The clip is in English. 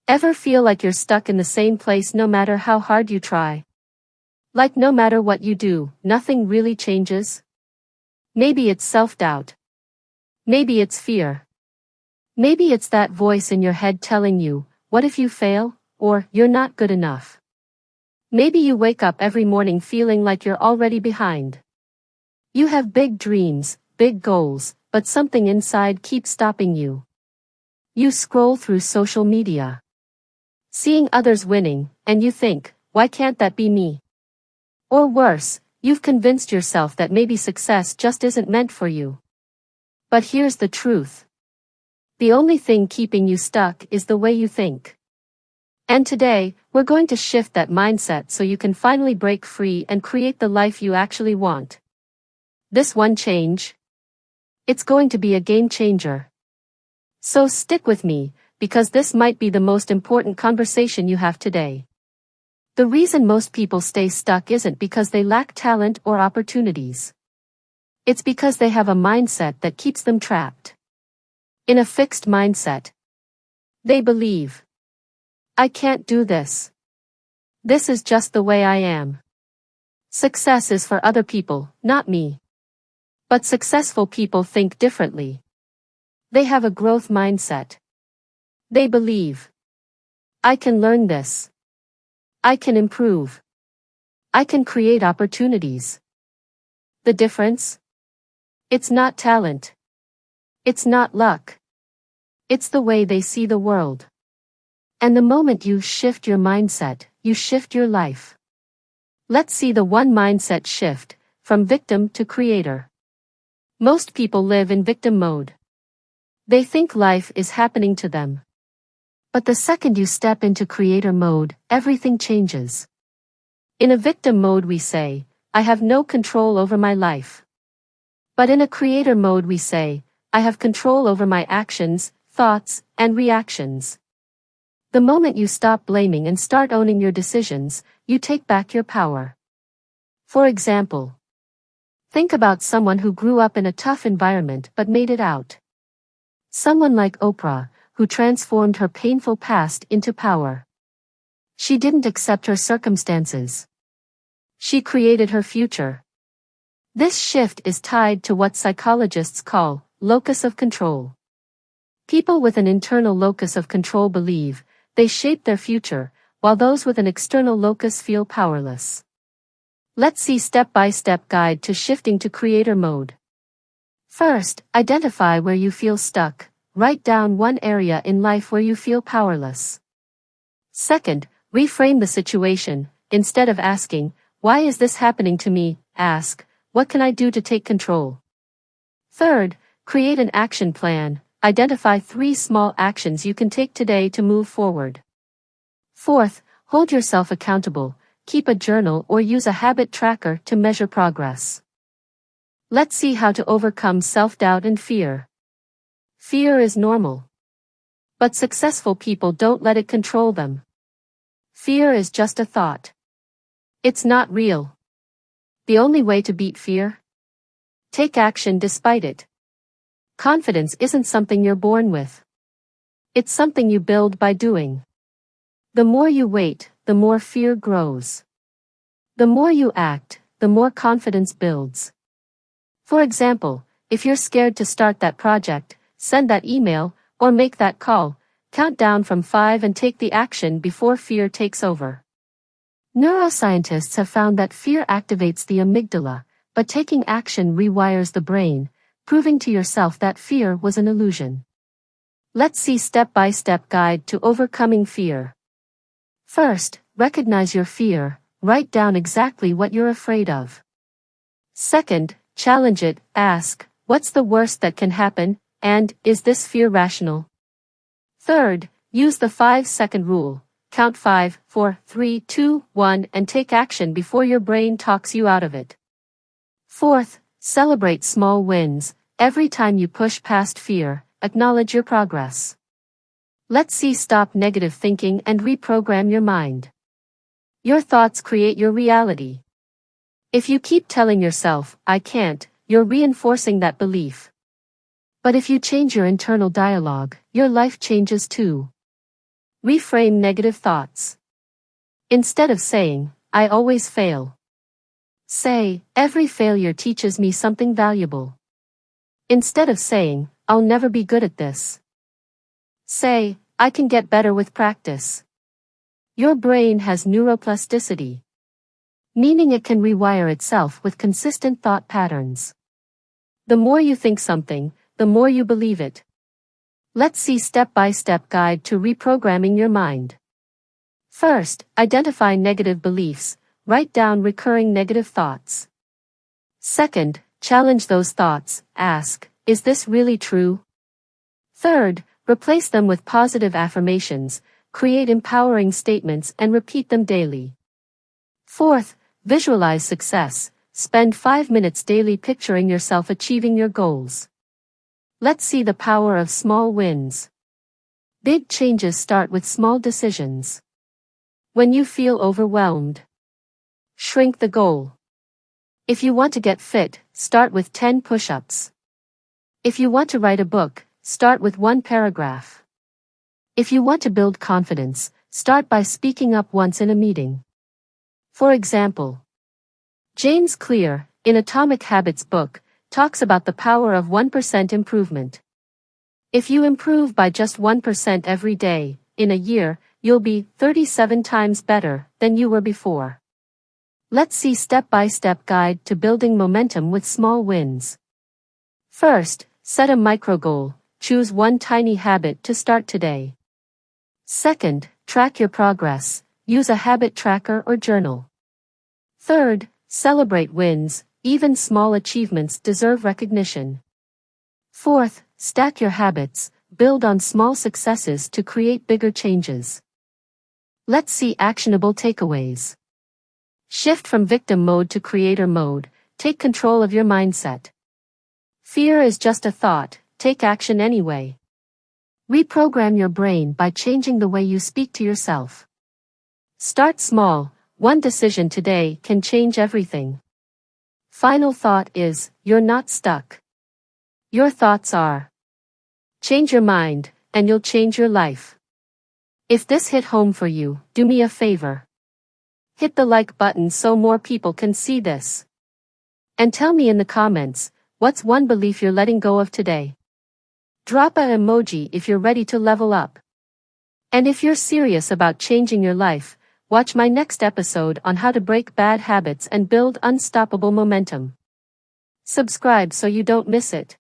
Ever feel like you're stuck in the same place no matter how hard you try? Like no matter what you do, nothing really changes? Maybe it's self-doubt. Maybe it's fear. Maybe it's that voice in your head telling you, what if you fail? Or, you're not good enough. Maybe you wake up every morning feeling like you're already behind. You have big dreams, big goals, but something inside keeps stopping you. You scroll through social media, seeing others winning, and you think, why can't that be me? Or worse, you've convinced yourself that maybe success just isn't meant for you. But here's the truth. The only thing keeping you stuck is the way you think. And today, we're going to shift that mindset so you can finally break free and create the life you actually want. This one change? It's going to be a game changer. So stick with me, because this might be the most important conversation you have today. The reason most people stay stuck isn't because they lack talent or opportunities. It's because they have a mindset that keeps them trapped. In a fixed mindset, they believe, I can't do this. This is just the way I am. Success is for other people, not me. But successful people think differently. They have a growth mindset. They believe, I can learn this. I can improve. I can create opportunities. The difference? It's not talent. It's not luck. It's the way they see the world. And the moment you shift your mindset, you shift your life. Let's see the one mindset shift, from victim to creator. Most people live in victim mode. They think life is happening to them. But the second you step into creator mode, everything changes. In a victim mode we say, I have no control over my life. But in a creator mode we say, I have control over my actions, thoughts, and reactions. The moment you stop blaming and start owning your decisions, you take back your power. For example, think about someone who grew up in a tough environment but made it out. Someone like Oprah, who transformed her painful past into power. She didn't accept her circumstances. She created her future. This shift is tied to what psychologists call locus of control. People with an internal locus of control believe they shape their future, while those with an external locus feel powerless. Let's see step-by-step guide to shifting to creator mode. First, identify where you feel stuck. Write down one area in life where you feel powerless. Second, reframe the situation. Instead of asking, why is this happening to me? Ask, what can I do to take control? Third, create an action plan. Identify 3 small actions you can take today to move forward. Fourth, hold yourself accountable. Keep a journal or use a habit tracker to measure progress. Let's see how to overcome self-doubt and fear. Fear is normal. But successful people don't let it control them. Fear is just a thought. It's not real. The only way to beat fear? Take action despite it. Confidence isn't something you're born with. It's something you build by doing. The more you wait, the more fear grows. The more you act, the more confidence builds. For example, if you're scared to start that project, send that email, or make that call, count down from 5 and take the action before fear takes over. Neuroscientists have found that fear activates the amygdala, but taking action rewires the brain, proving to yourself that fear was an illusion. Let's see step-by-step guide to overcoming fear. First, recognize your fear. Write down exactly what you're afraid of. Second, challenge it. Ask, what's the worst that can happen, and is this fear rational? Third, use the 5-second rule. Count 5, 4, 3, 2, 1 and take action before your brain talks you out of it. Fourth, celebrate small wins. Every time you push past fear, acknowledge your progress. Let's see stop negative thinking and reprogram your mind. Your thoughts create your reality. If you keep telling yourself, I can't, you're reinforcing that belief. But if you change your internal dialogue, your life changes too. Reframe negative thoughts. Instead of saying, I always fail, say, every failure teaches me something valuable. Instead of saying, I'll never be good at this, say, I can get better with practice. Your brain has neuroplasticity, meaning it can rewire itself with consistent thought patterns. The more you think something, the more you believe it. Let's see step-by-step guide to reprogramming your mind. First, identify negative beliefs. Write down recurring negative thoughts. Second, challenge those thoughts. Ask, is this really true? Third, replace them with positive affirmations. Create empowering statements and repeat them daily. Fourth, visualize success. Spend 5 minutes daily picturing yourself achieving your goals. Let's see the power of small wins. Big changes start with small decisions. When you feel overwhelmed, shrink the goal. If you want to get fit, start with 10 push-ups. If you want to write a book, start with 1 paragraph. If you want to build confidence, start by speaking up once in a meeting. For example, James Clear, in Atomic Habits book, talks about the power of 1% improvement. If you improve by just 1% every day, in a year, you'll be 37 times better than you were before. Let's see step-by-step guide to building momentum with small wins. First, set a micro goal. Choose one tiny habit to start today. Second, track your progress. Use a habit tracker or journal. Third, celebrate wins. Even small achievements deserve recognition. Fourth, stack your habits. Build on small successes to create bigger changes. Let's see actionable takeaways. Shift from victim mode to creator mode. Take control of your mindset. Fear is just a thought. Take action anyway. Reprogram your brain by changing the way you speak to yourself. Start small. One decision today can change everything. Final thought is, you're not stuck. Your thoughts are. Change your mind, and you'll change your life. If this hit home for you, do me a favor. Hit the like button so more people can see this. And tell me in the comments, what's one belief you're letting go of today? Drop an emoji if you're ready to level up. And if you're serious about changing your life, watch my next episode on how to break bad habits and build unstoppable momentum. Subscribe so you don't miss it.